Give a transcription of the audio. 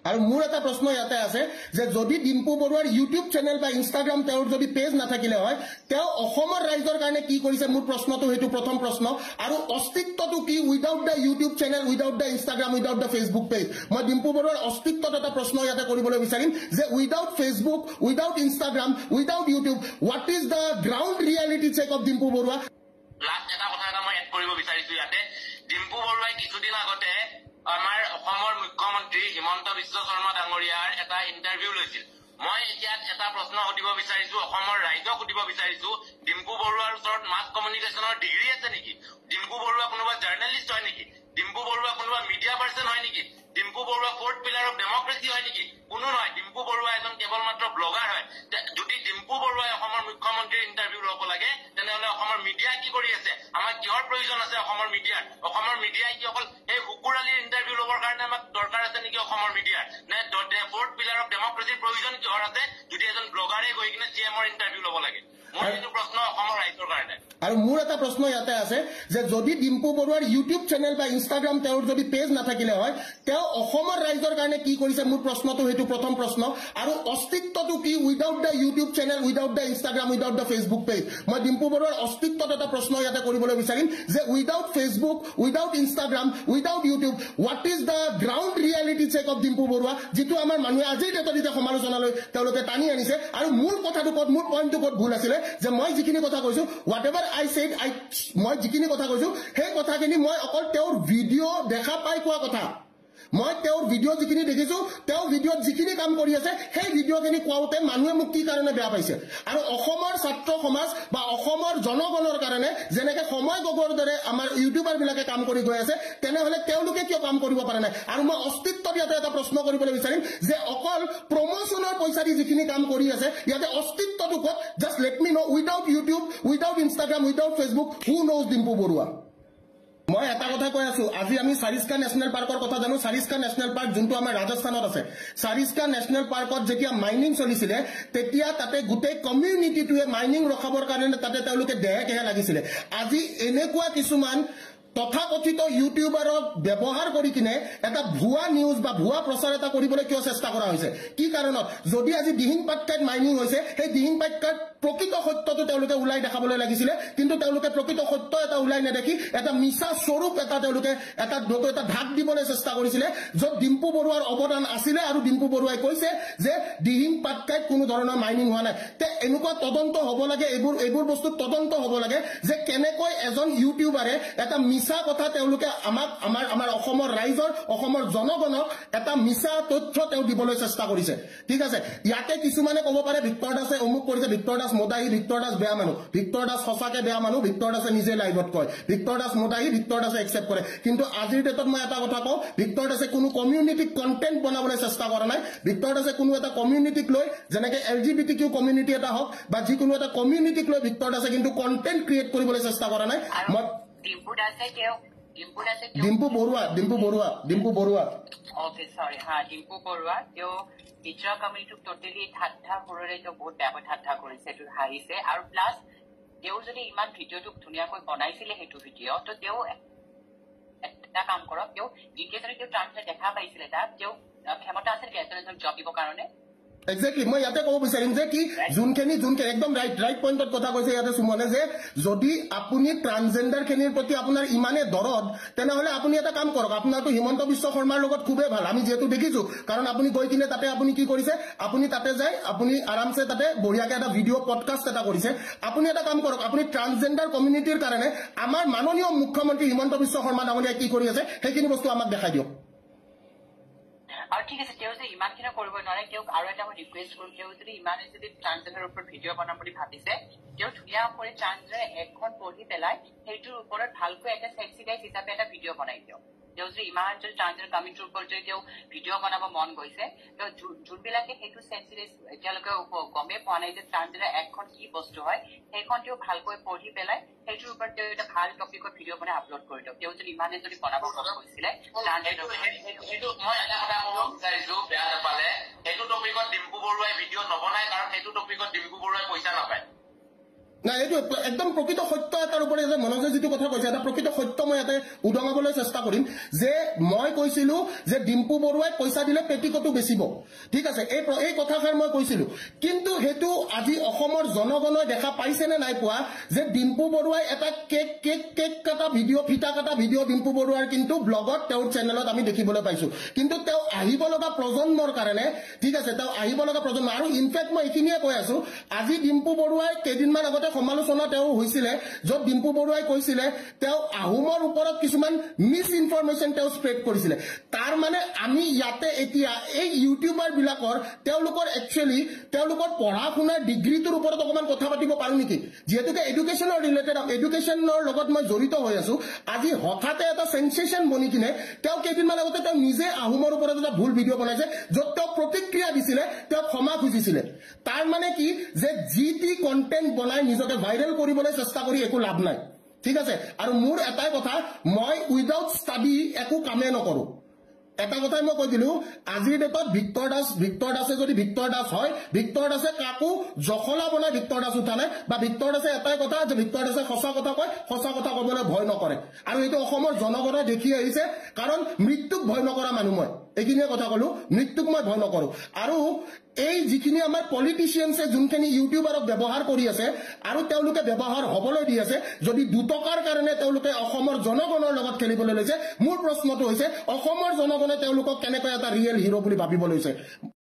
আৰু মোৰ এটা প্ৰশ্ন ইয়াতে আছে যে যদি ডিম্পু বৰুৱাৰ ইউটিউব চেনেল বা ইনষ্টাগ্ৰাম তেওঁৰ যদি পেজ নাথাকিলে হয় তেওঁ অসমৰ ৰাইজৰ কাৰণে কি কৰিছে মোৰ প্ৰশ্নটো হেতু প্ৰথম প্ৰশ্ন আৰু অস্তিত্বটো কি উইদাউট দা ইউটিউব চেনেল উইদাউট দা ইনষ্টাগ্ৰাম উইদাউট দা ফেসবুক পেজ মই ডিম্পু বৰুৱাৰ অস্তিত্বত এটা প্ৰশ্ন ইয়াতে কৰিবলৈ বিচাৰিম যে without Facebook without Instagram without YouTube what is the ground reality check of Dimpu Baruah last এটা কথা এটা মই এড কৰিব বিচাৰিছো ইয়াতে ডিম্পু বৰুৱাই কিছুদিন আগতে আমাৰ অসমৰ মুখ্যমন্ত্ৰী হিমন্ত বিশ্ব শৰ্মা ডাঙৰীয়াৰ এটা ইণ্টাৰভিউ লৈছিল মই ইয়াত এটা প্ৰশ্ন সুধিব বিচাৰিছো অসমৰ ৰাইজক সুধিব বিচাৰিছো ডিম্পু বৰুৱাৰ ওচৰত মাছ কমিউনিকেশ্যনৰ ডিগ্ৰী আছে নেকি ডিম্পু বৰুৱা কোনোবা জাৰ্নেলিষ্ট হয় নেকি ডিম্পু বৰুৱা কোনোবা মিডিয়া পাৰ্চন হয় নেকি Dimpu Baruah fourth pillar of democracy হয় নেকি কোনো নহয় ডিম্পু বৰুৱা এজন কেৱল মাত্ৰ ব্লগাৰ হয় যদি ডিম্পু বৰুৱাই অসমৰ মুখ্যমন্ত্ৰীৰ ইণ্টাৰভিউ ল'ব লাগে তেনেহ'লে অসমৰ মিডিয়াই কি কৰি আছে আমাৰ কিহৰ প্ৰয়োজন আছে অসমৰ মিডিয়াই কি অকল এই হুকুৰালীৰ ইণ্টাৰভিউ ল'বৰ কাৰণে আমাক দৰকাৰ আছে নেকি অসমৰ মিডিয়াৰ নে ফোৰ্থ পিলাৰ অফ ডেমক্ৰেসিৰ প্ৰয়োজন কিহৰ আছে যদি এজন ব্লগাৰে গৈ কিনে চিএমৰ ইণ্টাৰভিউ ল'ব লাগে মোৰ এইটো প্ৰশ্ন অসমৰ ৰাইজৰ কাৰণে আৰু মোৰ এটা প্ৰশ্ন ইয়াতে আছে যে যদি ডিম্পু বৰুৱাৰ ইউটিউব চেনেল বা ইনষ্টাগ্ৰাম তেওঁৰ যদি পেজ নাথাকিলে হয় তেওঁ অসমৰ ৰাইজৰ কাৰণে কি কৰিছে মোৰ প্ৰশ্নটো হেতু প্ৰথম প্ৰশ্ন আৰু অস্তিত্বটো কি উইদাউট দা ইউটিউব চেনেল উইদাউট দা ইনষ্টাগ্ৰাম উইদাউট দা ফেসবুক পেজ মই ডিম্পু বৰুৱাৰ অস্তিত্বত এটা প্ৰশ্ন ইয়াতে কৰিবলৈ বিচাৰিম যে without Facebook without Instagram without YouTube what is the ground reality check of Dimpu Baruah যিটো আমাৰ মানুহে আজিৰ ডেটত এতিয়া সমালোচনালৈ তেওঁলোকে টানি আনিছে আৰু মোৰ কথাটো ক'ত মোৰ পইণ্টটো ক'ত ভুল আছিলে যে মই যিখিনি কথা কৈছো হোৱাট এভাৰ আই সেড মই যিখিনি কথা কৈছো সেই কথাখিনি মই অকল তেওঁৰ ভিডিঅ' দেখা পাই কোৱা কথা মই তেওঁৰ ভিডিঅ' যিখিনি দেখিছো তেওঁ ভিডিঅ'ত যিখিনি কাম কৰি আছে সেই ভিডিঅ'খিনি কোৱাওঁতে মানুহে মোক কি কাৰণে বেয়া পাইছে আৰু অসমৰ ছাত্ৰ সমাজ বা অসমৰ জনগণৰ কাৰণে যেনেকে সময় গগৈৰ দৰে আমাৰ ইউটিউবাৰবিলাকে কাম কৰি গৈ আছে তেনেহ'লে তেওঁলোকে কিয় কাম কৰিব পৰা নাই আৰু মই অস্তিত্বত ইয়াতে এটা প্ৰশ্ন কৰিবলৈ বিচাৰিম যে অকল প্ৰমোচনৰ পইচা দি যিখিনি কাম কৰি আছে ইয়াতে অস্তিত্বটো ক'ত just let me know' without YouTube without Instagram without Facebook who knows Dimpu Baruah মই এটা কথা কৈ আছো আজি আমি সাৰিস্কা নেশ্যনেল পাৰ্কৰ কথা জানো সাৰিস্কা নেশ্যনেল পাৰ্ক যোনটো আমাৰ ৰাজস্থানত আছে সাৰিস্কা নেশ্যনেল পাৰ্কত যেতিয়া মাইনিং চলিছিলে তেতিয়া তাতে গোটেই কমিউনিটিটোৱে মাইনিং ৰখাবৰ কাৰণে তাতে তেওঁলোকে দেহে কেহে লাগিছিলে আজি এনেকুৱা কিছুমান তথাকথিত ইউটিউবাৰক ব্যৱহাৰ কৰি কিনে এটা ভুৱা নিউজ বা ভুৱা প্ৰচাৰ এটা কৰিবলৈ কিয় চেষ্টা কৰা হৈছে কি কাৰণত যদি আজি দিহিং পাটকাইত মাইনিং হৈছে সেই দিহিং পাটকাইত প্ৰকৃত সত্যটো তেওঁলোকে ওলাই দেখাবলৈ লাগিছিলে কিন্তু তেওঁলোকে প্ৰকৃত সত্য এটা ওলাই নেদেখি এটা মিছা স্বৰূপ এটা তেওঁলোকে এটা ঢাক দিবলৈ চেষ্টা কৰিছিলে য'ত ডিম্পু বৰুৱাৰ অৱদান আছিলে আৰু ডিম্পু বৰুৱাই কৈছে যে দিহিং পাটকাইত কোনো ধৰণৰ মাইনিং হোৱা নাই তে এনেকুৱা তদন্ত হ'ব লাগে এইবোৰ বস্তু তদন্ত হ'ব লাগে যে কেনেকৈ এজন ইউটিউবাৰে এটা মিছা কথা তেওঁলোকে আমাৰ অসমৰ ৰাইজৰ অসমৰ জনগণক এটা মিছা তথ্য তেওঁ দিবলৈ চেষ্টা কৰিছে ঠিক আছে ইয়াতে কিছুমানে ক'ব পাৰে ভিক্টৰ দাসে অমুক কৰিছে ভিক্টৰ দাস মোদাহী ভিক্টৰ দাস বেয়া মানুহ ভিক্টৰ দাস সঁচাকে বেয়া মানুহ ভিক্টৰ দাসে নিজে লাইভত কয় ভিক্টৰ দাস মোদাহী ভিক্টৰ দাসে একচেপ্ট কৰে কিন্তু আজিৰ ডেটত মই এটা কথা কওঁ ভিক্টৰ দাসে কোনো কমিউনিটিক কণ্টেণ্ট বনাবলৈ চেষ্টা কৰা নাই ভিক্টৰ দাসে কোনো এটা কমিউনিটিক লৈ যেনেকে LGBTQ কমিউনিটি এটা হওক বা যিকোনো এটা কমিউনিটিক লৈ ভিক্টৰ দাসে কিন্তু কণ্টেণ্ট ক্ৰিয়েট কৰিবলৈ চেষ্টা কৰা নাই মই ডিম্পু বৰুৱা ओके सॉरी हाँ डिम्पू बरुआ त्यो पिछड़ा कम्युनिटी टोटली ঠাট্টা কৰে তো বহুত বেয়া ঠাট্টা কৰিছে তো হাৰিছে আৰু প্লাস তেওঁ যদি ইমান ভিডিঅ'টো ধুনীয়াকৈ বনাইছিলে সেইটো ভিডিঅ' তো তেওঁ এটা কাম কৰক তেওঁ যিকে যদি তেওঁ ট্ৰান্সলেট দেখা পাইছিলে তাত তেওঁ ক্ষমতা আছে এজন জব দিবৰ কাৰণে Exactly. মই ইয়াতে ক'ব বিচাৰিম যে কি যোনখিনি একদম ৰাইট পইণ্টত কথা কৈছে ইয়াতে সুমনে যে যদি আপুনি ট্ৰান্সজেন্ডাৰ খিনিৰ প্ৰতি আপোনাৰ ইমানে দৰদ তেনেহ'লে আপুনি এটা কাম কৰক আপোনাৰতো হিমন্ত বিশ্ব শৰ্মাৰ লগত খুবেই ভাল আমি যিহেতু দেখিছো কাৰণ আপুনি গৈ কিনে তাতে আপুনি কি কৰিছে আপুনি তাতে যায় আপুনি আৰামছে তাতে বঢ়িয়াকে এটা ভিডিঅ' পডকাষ্ট এটা কৰিছে আপুনি এটা কাম কৰক আপুনি ট্ৰান্সজেন্ডাৰ কমিউনিটিৰ কাৰণে আমাৰ মাননীয় মুখ্যমন্ত্ৰী হিমন্ত বিশ্ব শৰ্মা ডাঙৰীয়াই কি কৰি আছে সেইখিনি বস্তু আমাক দেখাই দিয়ক আৰু ঠিক আছে তেওঁ যে ইমানখিনি কৰিব নোৱাৰে তেওঁক আৰু এটা মই ৰিকুৱেষ্ট কৰোঁ তেওঁ যদি ইমানে যদি ট্ৰান্সজেন্ডাৰৰ ওপৰত ভিডিঅ' বনাম বুলি ভাবিছে তেওঁ ধুনীয়াকৈ ট্ৰান্সজেন্ডাৰ এখন পঢ়ি পেলাই সেইটোৰ ওপৰত ভালকৈ এটা সেক্সিডাইজ হিচাপে এটা ভিডিঅ' বনাই দিয়ক তেওঁ যদি ইমান যদি ট্ৰান্সজেন্ডাৰ কমিউনিটিৰ ওপৰত যদি তেওঁ ভিডিঅ' বনাব মন গৈছে তেওঁ যোনবিলাকে সেইটো সেন্সিটাইজ এতিয়ালৈকে গমেই পোৱা নাই যে ট্ৰান্সজেন্ডাৰ এখন কি বস্তু হয় সেইখন তেওঁ ভালকৈ পঢ়ি পেলাই সেইটোৰ ওপৰত তেওঁ এটা ভাল টপিকত ভিডিঅ' বনাই আপলোড কৰি দিয়ক তেওঁ যদি ইমানে যদি বনাব মন গৈছিলে সেইটো মই এটা কথা ক'ব বিচাৰিছো বেয়া নাপালে সেইটো টপিকত ডিম্পু বৰুৱাই ভিডিঅ' নবনাই কাৰণ সেইটো টপিকত ডিম্পু বৰুৱাই পইচা নাপায় না এইটো একদম প্ৰকৃত সত্য এটাৰ ওপৰত যে মনোজে যিটো কথা কৈছে এটা প্ৰকৃত সত্য মই ইয়াতে উদঙাবলৈ চেষ্টা কৰিম যে মই কৈছিলো যে ডিম্পু বৰুৱাই পইচা দিলে পেটিকটো বেচিব ঠিক আছে এই কথাষাৰ মই কৈছিলো কিন্তু হেতু আজি অসমৰ জনগণে দেখা পাইছে নে নাই পোৱা যে ডিম্পু বৰুৱাই এটা কেক কাটা ভিডিঅ ফিটা কাটা ভিডিঅ ডিম্পু বৰুৱাৰ কিন্তু ব্লগত তেওঁৰ চেনেলত আমি দেখিবলৈ পাইছো কিন্তু তেওঁ আহিব লগা প্ৰজন্মৰ কাৰণে ঠিক আছে তেওঁ আহিব লগা প্ৰজন্ম আৰু ইনফেক্ট মই এইখিনিয়ে কৈ আছো আজি ডিম্পু বৰুৱাই কেইদিনমান আগতে সমালোচনা তেওঁ হৈছিলে য'ত ডিম্পু বৰুৱাই কৈছিলে তেওঁ আহোমৰ ওপৰত কিছুমান মিছ ইনফৰমেশ্যন তেওঁ স্প্ৰেড কৰিছিলে তাৰ মানে আমি ইয়াতে এতিয়া এই ইউটিউবাৰ বিলাকৰ তেওঁলোকৰ একচুৱেলি তেওঁলোকৰ পঢ়া শুনাৰ ডিগ্ৰীটোৰ ওপৰত অকমান কথা পাতিব পাৰো নেকি যেহেতুকে এডুকেশ্যনৰ ৰিলেটেড এডুকেশ্যনৰ লগত মই জড়িত হৈ আছো আজি হঠাতে এটা সেন্সেশন বনি কিনে তেওঁ কেইদিনমান আগতে তেওঁ নিজে আহোমৰ ওপৰত এটা ভুল ভিডিঅ' বনাইছে য'ত তেওঁ প্ৰতিক্ৰিয়া দিছিলে তেওঁ ক্ষমা খুজিছিলে তাৰ মানে কি যে যি টি কণ্টেণ্ট বনাই নিজকে ভাইৰেল কৰিবলৈ চেষ্টা কৰি একো লাভ নাই ঠিক আছে আৰু মোৰ এটাই কথা মই উইদাউট ষ্টাডি একো কামে নকৰো এটা কথাই মই কৈ দিলো আজিৰ ডেটত ভিক্টৰ দাসে যদি ভিক্টৰ দাস হয় ভিক্টৰ দাসে কাকো জখলা বনাই ভিক্টৰ দাস উঠা নাই বা ভিক্টৰ দাসে এটাই কথা যে ভিক্টৰ দাসে সঁচা কথা কয় সঁচা কথা ক'বলৈ ভয় নকৰে আৰু এইটো অসমৰ জনগণে দেখি আহিছে কাৰণ মৃত্যুক ভয় নকৰা মানুহ মই এইখিনিয়ে কথা ক'লো মৃত্যুক মই ভয় নকৰো আৰু এই যিখিনি আমাৰ পলিটিচিয়ানছে যোনখিনি ইউটিউবাৰক ব্যৱহাৰ কৰি আছে আৰু তেওঁলোকে ব্যৱহাৰ হ'বলৈ দি আছে যদি 2 টকাৰ কাৰণে তেওঁলোকে অসমৰ জনগণৰ লগত খেলিবলৈ লৈছে মোৰ প্ৰশ্নটো হৈছে অসমৰ জনগণে তেওঁলোকক কেনেকৈ এটা ৰিয়েল হিৰো বুলি ভাবিব লৈছে